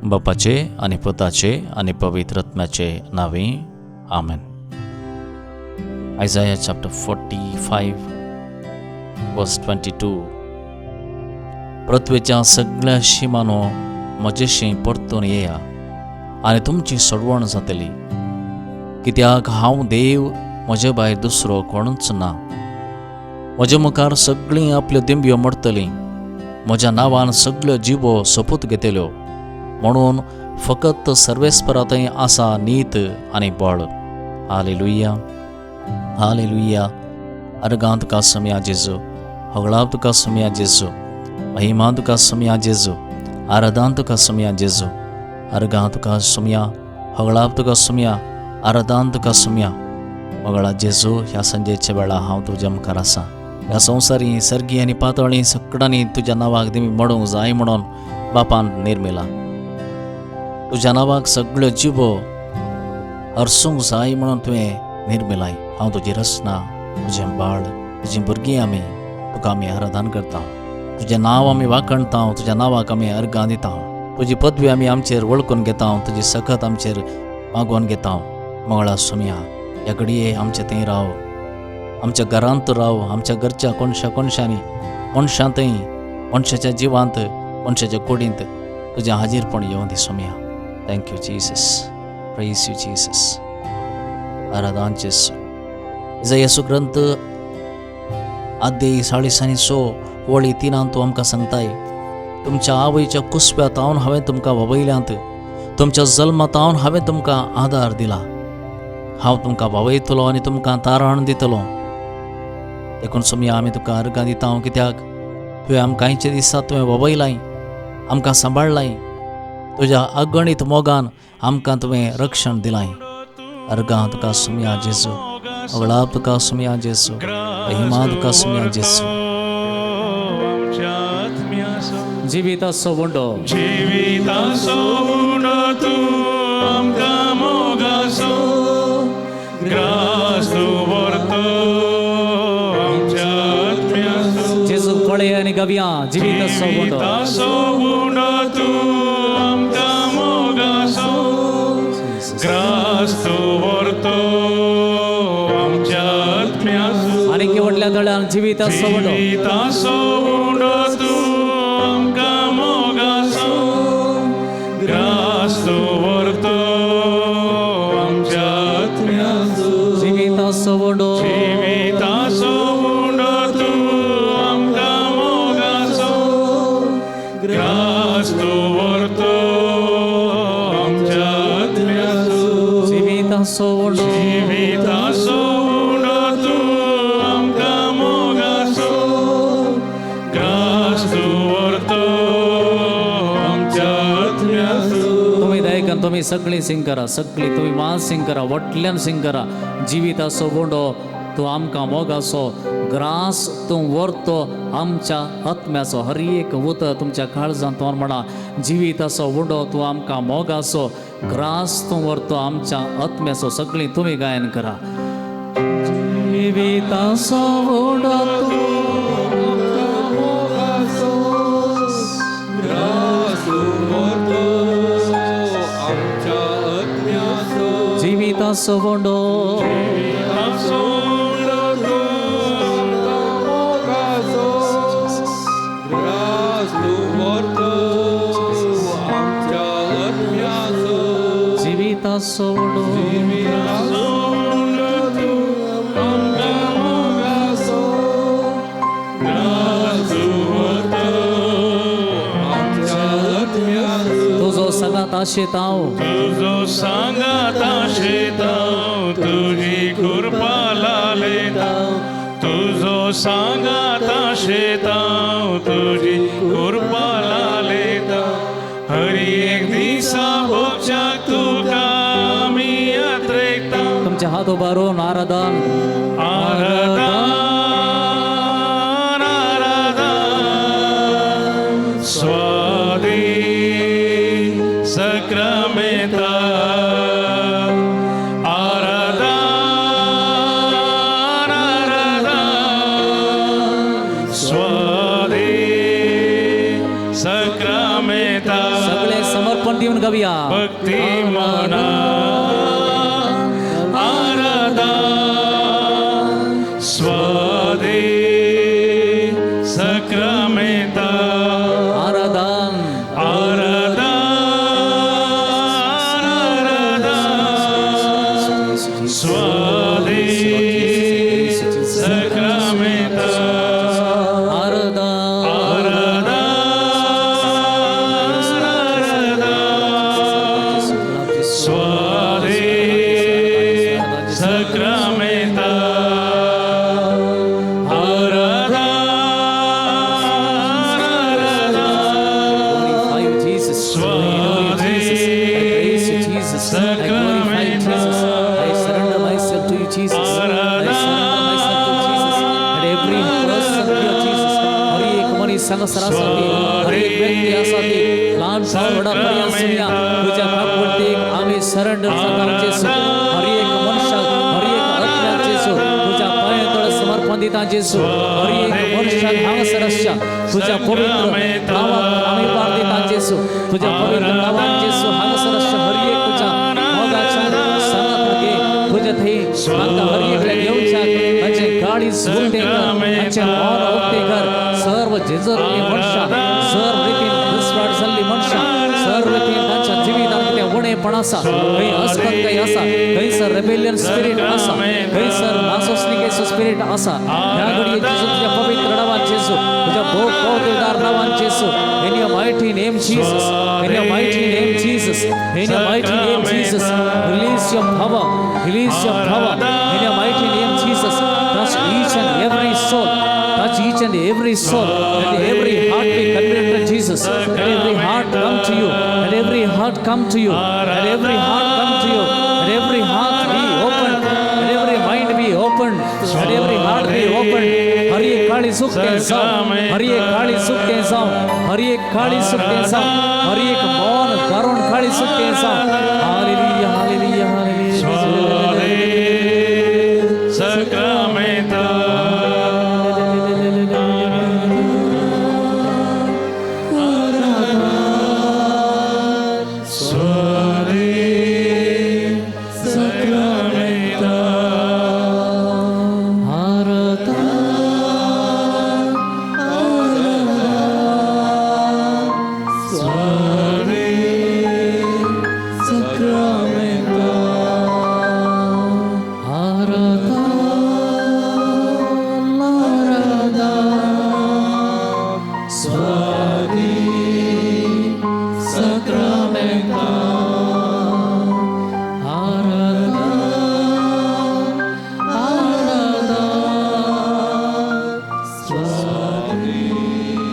बापाचे आणि पुताचे आणि पवित्र आत्म्याचे नावे आमेन. Isaiah chapter 45 verse 22. पृथ्वीच्या सगळ्या शिमानो म्हजेशी परतून येया आनी तुमची सोडवण जातली, कित्याक हांव देव, म्हजे भायर दुसरो कोणूच ना. म्हजे मुखार सगळीं आपल्यो दिंब्यो मोडटलीं, म्हज्या नांवान सगळ्यो जिबो सोपूत घेतल्यो, म्हणून फकत सर्वेस्परा थंय आसा नीत आनी बळ. Hallelujah, hallelujah. अर्गां तुका सोम्या जेजू, होगळाव तुका सोम्या जेजू, महिमा तुका सोम्या जेजू, आराधना तुका सोम्या जेजू. अर्गां तुका सोम्या, होगळाव तुका सोम्या, आराधना तुका सोम्या. मोगळा जेजू, ह्या संजेच्या वेळा हांव तुज्या मुखार आसा. ह्या संवसारी सर्गी आनी पातळी सगळ्यांनी तुज्या नांवाक दिमी मोडूंक जाय म्हणून बापान निर्मिला. तुज्या नांवाक सगळ्यो जिबो हरसूंक जाय म्हणून तुवें निर्मिलाय. हांव तुजी रचना, तुजें बाळ, तुजीं भुरगीं आमी, तुका आमी आराधना करता. तुजें नांव आमी वाखणटा, तुज्या नांवाक आमी अर्गां दिता. तुजी पदवी आमी आमचेर वळखून घेता, तुजी सखत आमचेर मागोवन घेता. मोगळा सोम्या, ह्या घडये आमचे थंय राव, आमच्या घरांत राव, आमच्या घरच्या कोणशांनी, मनशां थंय, मनशाच्या जिवांत, मनशाच्या कुडींत तुजें हाजीरपण येवं दी सोम्या. Thank you Jesus, praise you Jesus, आराधना जेजू. इसायाचो ग्रंथ आद्य 46 वळी 3 तूं आमकां सांगताय, तुमच्या आवयच्या कुसप्यांत हांवें तुमकां ववयल्यांत, तुमच्या जल्मांत हांवें तुमकां आदार दिला. हांव तुमकां ववयतलो आनी तुमकां तारण दितलो. देखून सोम्या आमी तुका अर्गां दिता, कित्याक तुवें आमकां कांयचे दिसा तुवें ववयलाय, आमकां सांबाळलाय. तुज्या अगणीत मोगान आमकां तुवें रक्षण दिलाय. अर्गां तुका सोम्या जेजू, होगळाव तुका सोम्या जेजू, महिमा तुका सोम्या जेजू. जिविताचो वंडो, जिविताचो वंडो तूं आमकां मोगाचो, ग्रास तूं व्हरतो आमच्या आत्म्याचो. जेजू पळय आनी गावया. जिविताचो वंडो, जिविताचो वंडो तूं आमकां मोगाचो, ग्रास तूं व्हरतो आमच्या आत्म्याचो. आनी केवटल्या दळान जिविताचो वंडो, जिविताचो वंडो तूं आमकां मोगाचो, ग्रास तूं व्हरतो आमच्या आत्म्याचो. जिविताचो वंडो, जिविताचो वंडो तूं आमकां मोगाचो, ग्रास तूं व्हरतो आमच्या आत्म्याचो. जिविताचो वंडो, जिविताचो वंडो तूं आमकां मोगाचो, ग्रास तूं व्हरतो आमच्या आत्म्याचो. तुम्ही दायकान तुम्ही सगळीं सिंग करा, सगळीं तुम्ही मान सिंग करा, वटल्यान सिंग करा. जिविताचो वंडो तूं आमकां मोगाचो, ग्रास तूं व्हरतो आमच्या आत्म्याचो. हर एक उत तुमच्या काळजांत तोंड म्हणा, जिविताचो वंडो तूं आमकां मोगाचो, ग्रास तूं व्हरतो आमच्या आत्म्याचो. सगळीं तुम्ही गायन करा. जिविताचो वंडो तूं आमकां मोगाचो, ग्रास तूं व्हरतो आमच्या आत्म्याचो. जिविताचो वंडो, जिविताचो वंडो तूं आमकां मोगाचो, ग्रास तूं व्हरतो आमच्या आत्म्याचो. जिविताचो वंडो, जिविताचो वंडो तूं आमकां मोगाचो, ग्रास तूं व्हरतो आमच्या आत्म्याचो. तुजो सदांच आशेत हांव, तुजो सांगात आशेत हांव, तुजी कृपा लालयता. तुजो सांगात आशेत हांव, तुजी कृपा लालयता. हर एक दिसा भोगच्याक तुका आमी यात्रेकता. तुमचे हात उबारून आराधन, आराधना आराधना स्वादी सक्रामेता. आराधना आराधना स्वादी सक्रामेता. सगळे समर्पण आराधन देऊन गाऊया. भक्ती मना आराधन स्वादे सक्रामेंता आराधन आराधन स्वादे सक्रामेंता संघ सरासरी हर एक व्यक्ति यासाठी लहान मोठा पर्यंत तुझ्या कापवरती आम्ही सरेंडर करणार जेसू. हर एक मनुष्य हर एक आत्म्या जेसू तुझ्या पायातळ समर्पण देता जेसू. हर एक मनुष्य हांगसरस्य तुझ्या पवित्र नावात आम्ही पार देता जेसू. तुझ्या पवित्र नावात जेसू हांगसरस्य हर एक तुझ्या मोगाच्या संघामध्ये तुझ्या थे आता हर एक घेऊन जा. त्याचे गाडी सुरते कर त्याचे मान ओके कर. सर्व जेजरले मनुष्य सर्व रीतीने दुष्वाट झाली मनुष्य सर्व रीतीने त्यांच्या जीवितामध्ये उणेपणाचा काही अस्पत काही असा काही सर रेबेलियन स्पिरिट असा काही सर नासोसनिकेचं स्पिरिट असा या घडी तुझ्या पवित्र नावात जेसू तुझ्या बहुदेवदार नावात जेसू. In your mighty name Jesus, in your mighty name Jesus, in your mighty name Jesus, release your power, release your power in your mighty name Jesus. Touch each and every soul. Touch each and every soul. Let every heart be converted to Jesus. Let every heart come to you. Let every heart come to you. Let every heart come to you. Let every heart be opened. Let every mind be opened. Let every heart be opened. हर एक काळी सुख के जाओ. हर एक काळी सुख के जाओ. हर एक काळी सुख के जाओ. हर एक मौन करुण काळी सुख के जाओ. Hallelujah hallelujah hallelujah. सक्रामेंता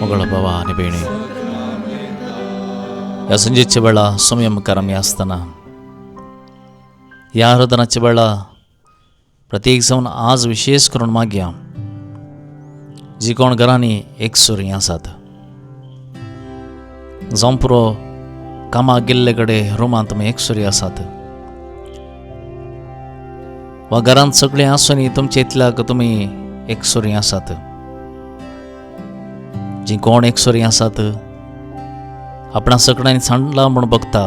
मगळ भावा आणि बहिणी, या संजेच्या वेळा संयमकारमी असताना या आराधनाच्या वेळा प्रत्येक जाऊन आज विशेष करून मागया जी कोण घरांनी एकसुरी आसात जावं पुरो कामाक गेल्ले कडेन रुमांत तुमी एकसुरी आसात वा घरांत सगळीं आसूनी तुमचे इतल्याक तुमी एकसुरी आसात. जी कोण एकसुरी आसात आपणा सगळ्यांनी सांडला म्हूण बघता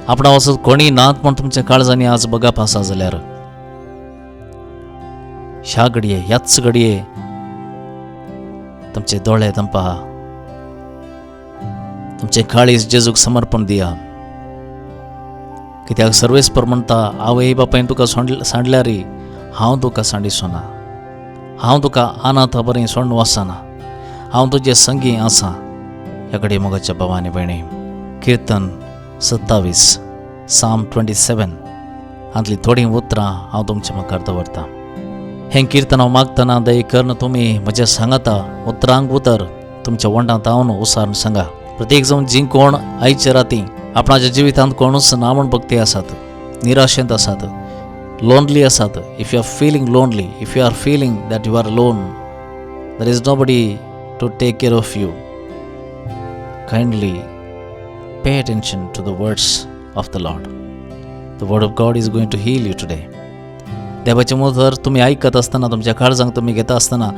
आपणा वचत कोणी नात म्हूण तुमच्या काळजांनी आज बघाप आसा जाल्यार ह्या घडये ह्याच घडये तुमचे दोळे तंपा तुमचे काळीज जेजूक समर्पण दिया. कित्याक सर्वेस्पर म्हणटा आवय बापायन तुका सांडल्या रे हांव तुका सांडिसोना हांव तुका अनाथ बरें सोडून वचना हांव तुजे संगी आसा. ह्या घडये मोगाच्या भावानी भयणी कीर्तन 27 Psalm 27 हांतली थोडीं उतरां हांव तुमच्या मुखार दवरतां. हें कीर्तन हांव मागतना दय करून तुमी म्हज्या सांगाता उतरांक उतर तुमच्या वंडांत हांव उसारून सांगा. प्रत्येक जावन जी कोण आयच्या राती आपणाच्या जिवितांत कोणूच ना म्हूण भक्ती आसात निराशेंत आसात लोनली आसात. If you are feeling lonely if you are feeling that you are lone there is nobody to take care of you, kindly pay attention to the words of the Lord. The word of God is going to heal you today. देवाचे मुखार तुम्ही ऐकत असताना तुमच्या काळजांक तुम्ही घेता असताना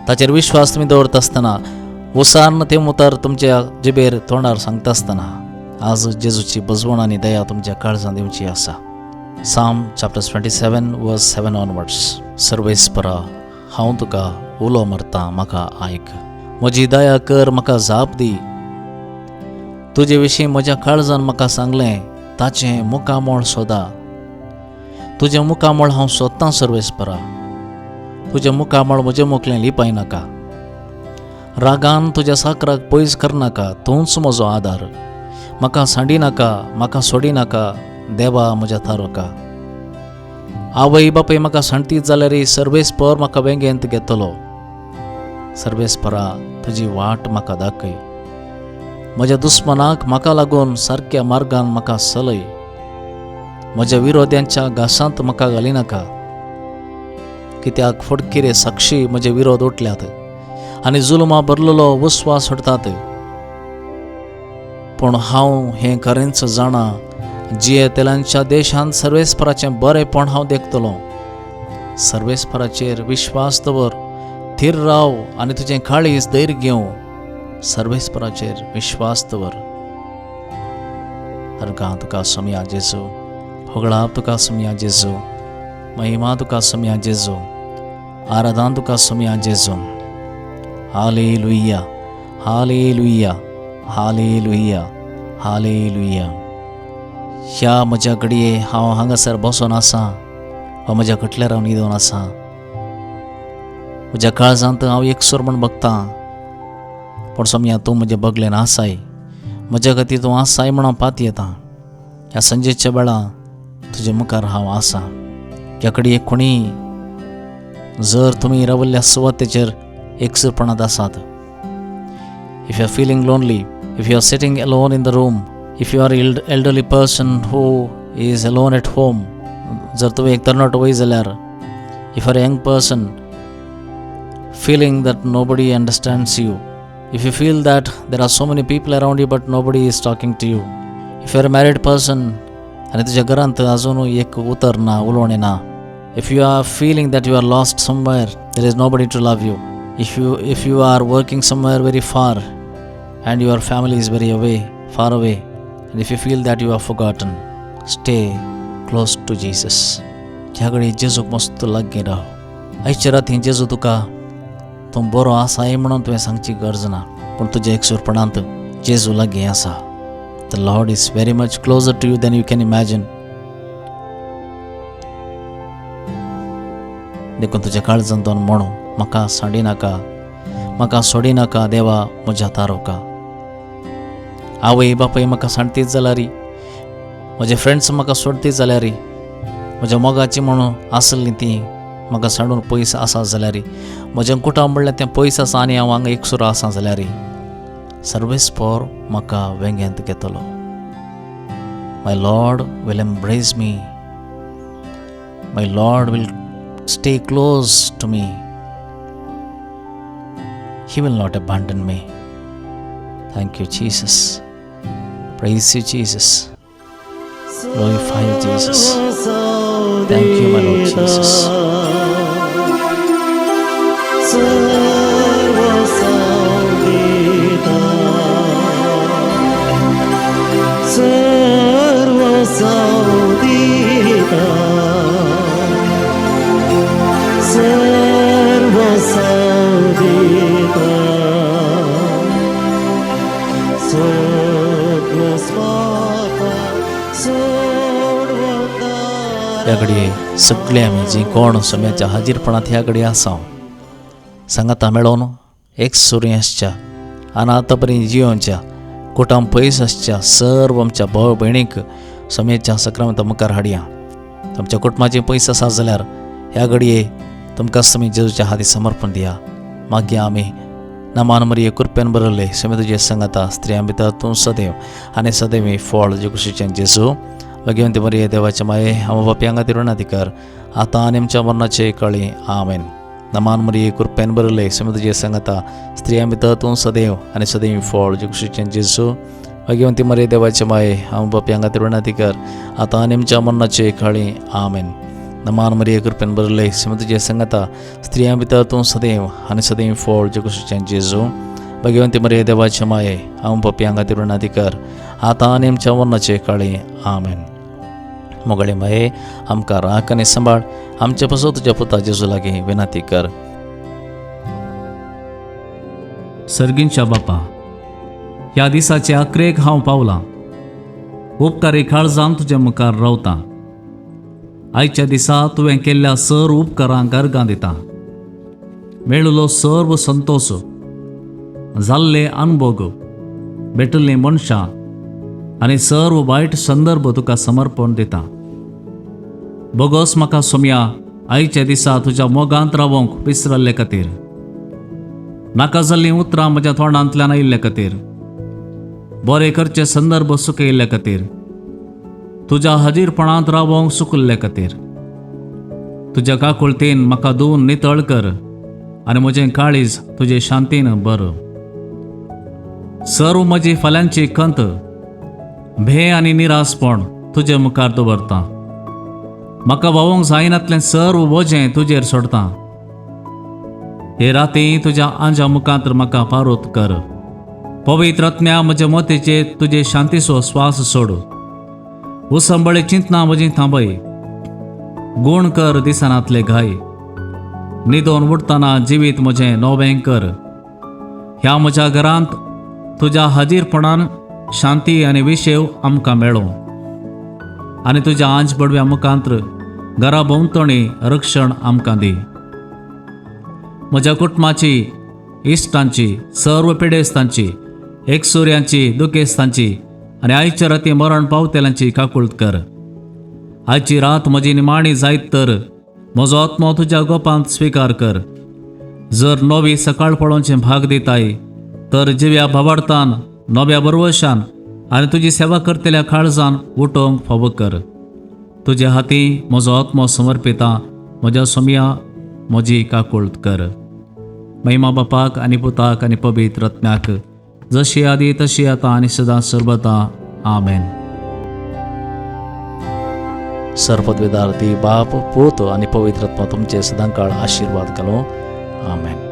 ताचेर विश्वास तुम्ही दवरता असताना उसारण ते मुतार तुमच्या जिबेर तोंडार सांगता असताना आज जेजूची बजवण आणि दया तुमच्या काळजांत येवची आसा. Psalm chapter 27 verse 7 onwards. सर्वेस्परा, हांव तुका उलो मारतां, म्हाका आयक. म्हजी दया कर, म्हाका जाप दी. तुजे विशीं म्हज्या काळजान म्हाका सांगलें, ताचें मुखामोळ सोदा. तुजें मुखामोळ हांव सोदतां सर्वेस्परा. तुजें मुखामोळ म्हजें मुखलें लिपाय नाका. रागान तुज्या साकराक पयस करनाका, तूंच म्हजो आदार. म्हाका सांडी नाका, म्हाका सोडी नाका, देवा म्हज्या तारका. आवय बापय म्हाका सांडतीत जाल्यार सर्वेस्पर म्हाका वेंगेंत घेतलो. सर्वेस्परा, तुजी वाट म्हाका दाखय. म्हज्या दुस्मनाक म्हाका लागून सारक्या मार्गान म्हाका चलय. म्हज्या विरोध्यांच्या घासांत म्हाका घालिनाका. कित्याक फडकिरे साक्षी म्हजे विरोध उठल्यात आनी जुलमा भरलेलो विस्वास सोडतात. पूण हांव हें खरेंच जाणा, जियेतेल्यांच्या देशांत सर्वेस्पराचें बरेंपण हांव देखतलों. सर्वेस्पराचेर विश्वास दवर, थीर राव आनी तुजें काळीज धैर्य घेव. सर्वेस्पराचेर विश्वास दवर. अर्गां तुका सोम्या जेजू, होगळाप तुका सोम्या जेजू, महिमा तुका सोम्या जेजू, आराधना तुका सोम्या जेजू. Hallelujah, hallelujah, hallelujah, hallelujah. ह्या म्हज्या घडये हांव हांगासर बसून आसां वा म्हज्या कटल्यार हांव न्हिदोन आसां. म्हज्या काळजांत हांव एकसूर म्हूण बगतां, पूण सोम्या तूं म्हजे बगलेन आसाय. म्हज्या खातीर तूं आसाय म्हूण हांव पात येतां. ह्या संजेच्या वेळा तुजे मुखार हांव आसां. ह्या घडये कोणी जर तुमी रावल्ल्या सुवातेचेर एकसूरपणांत आसात, if you are feeling lonely, if you are sitting alone in the room, if you are elderly person who is alone at home, जर तुम्ही एक तरणाट वय जाल्यार, if you are a young person feeling that nobody understands you, if you feel that there are so many people around you but nobody is talking to you, if you are a married person आणि तुझ्या घरांत अजून एक उतर ना, उलोवणे ना, if you are feeling that you are lost somewhere, there is nobody to love you, if you are working somewhere very far and your family is very far away, and if you feel that you are forgotten, stay close to Jesus. ह्या घडी जेजूक मस्त लागीं राव. आयच्या रातीं जेजू तुका तूं बरो आसाय म्हणून तुवें सांगची गरज ना, पूण तुज्या एकसूरपणांत जेजू लागीं आसा. The Lord is very much closer to you than you can imagine. देखून तुज्या काळजांत दोन म्हणू, म्हाका सांडी नाका, म्हाका सोडी नाका, देवा म्हज्या तारका. आवय बापय म्हाका सांडतीत जाल्यार, म्हजे फ्रेंड्स म्हाका सोडतीत जाल्यार, म्हज्या मोगाची म्हणून आसलीं तीं म्हाका सांडून पयस आसा जाल्यार, म्हजें कुटुंब म्हणल्यार तें पयस आसा आनी हांव हांगा एकसूर आसा जाल्यार, सर्वेस्पर म्हाका वेंगेंत घेतलो. My lord will embrace me. My lord will stay close to me. He will not abandon me. Thank you, Jesus. Praise you, Jesus. Glorify you, Jesus. Thank you, my Lord Jesus. ह्या घडये सगळे आमी जी कोण सोम्याच्या हाजीरपणांत ह्या घडये आसा, सांगाता मेळोन एक सुरी आसच्या आनी आतां पर्यंत जियोच्या कुटुंब पयस आसच्या सर्व आमच्या भाव भयणीक सोम्याच्या सक्रामेंता मुखार हाडया. तुमच्या कुटुंबाचें पयस आसा जाल्यार ह्या घडये तुमकांच तुमी जेजूच्या हाती समर्पण दिया. मागया आमी नमान मरिये कृपेन बरयले सोम्या तुजे सांगाता स्त्रियां भितर तूं सदैव आनी सदैव फळ जेकुशीचें जेजू. भगवंती मरिये देवाचे माये हांव बापया खातीर विणातिकार आतां आनी आमच्या मरणाचे कळी. आमेन. नमान मरिये कृपेन बरयले सोम्या तुजे सांगाता स्त्रियां भितर तूं सदैव आनी सदैव फळ जेकुशीचें जेजू. भगवंती मरिये देवाचे माये हांव बापया खातीर विणातिकार आतां आनी आमच्या मरणाचे कळी. आमेन. नमान मरिये कृपेन बरयले सोम्या तुजे सांगाता स्त्रियां भितर तूं सदैव आनी सदैव फळ जेकुशीचें जेजू. भगवंती मरिये देवाचे माये हांव पापयां खातीर विणातिकार आता नेमच्या वर्णाचे काळे आमेन. मोगळे मये आमकां राख आनी सांबाळ, आमचे पासून तुज्या पुता जेजू लागीं विनंती कर. सर्गींच्या बापा, ह्या दिसाचे अकरेक हांव पावलां. उपकारी काळजान तुज्या मुखार रावतां. आयच्या दिसा तुवें केल्ल्या सर्व उपकारांक अर्गां दिता. मेळिल्लो सर्व संतोश, जाल्ले अनुभव, भेटल्लीं मनशां आनी सर्व वायट संदर्भ तुका समर्पण दिता. बोगोस म्हाका सोम्या आयच्या दिसा तुज्या मोगांत रावंक विसरल्ले खातीर, नाका जाल्लीं उतरां म्हज्या तोंडांतल्यान आयिल्ल्या खातीर, बरे करचे संदर्भ सुकयल्ल्या खातीर, तुज्या हाजीरपणांत रावंक सुकल्ल्या खातीर, तुज्या काकुळतेन म्हाका धुवन नितळ कर आनी म्हजें काळीज तुजे शांतीन भर. सर्व म्हजी फाल्यांची खंत, भे आनी निरासपण तुजे मुखार दवरता. म्हाका वावूंक जायनातलें सर्व वजें तुजेर सोडटा. हे राती तुज्या आंजा मुखांत म्हाका पारोत कर. पवित्र आत्म्या म्हज्या मोतीचेर तुजे शांतीचो स्वास सोड. उसंबळे चिंतना म्हजी थांबय. गूण कर दिसानांतले घाय. न्हिदोन उठतना जिवीत म्हजें नवें कर. ह्या म्हज्या घरांत तुज्या हाजीरपणान शांती आनी विशेव आमकां मेळो. आनी तुज्या आंज बडव्या मुखांत्र घरा भोंवतणी रक्षण आमकां दी. म्हज्या कुटुंबाची, इश्टांची, सर्व पिडेस्तांची, एकसुऱ्यांची, दुखेस्तांची आनी आयच्या राती मरण पावतेल्यांची काकुळट कर. आयची रात म्हजी निमाणी जायत तर म्हजो आत्मो तुज्या गोपांत स्विकार कर. जर नवी सकाळ पळोवचें भाग दिताय तर जिव्या भावार्थान, नव्या बरवशान आनी तुजी सेवा करतल्या काळजान उठोवंक फावो कर. तुज्या हाती म्हजो आत्मो समर्पिता. म्हज्या सोम्या म्हजी काकुळट कर. महिमा बापाक आनी पुताक आनी पवित्र आत्म्याक, जशी आदी तशी आतां आनी सदां सर्वदा. आमेन. सर्वपदवीदार ती बाप, पूत आनी पवित्र आत्मा तुमचे सदांकाळ आशिर्वाद घालो. आमेन.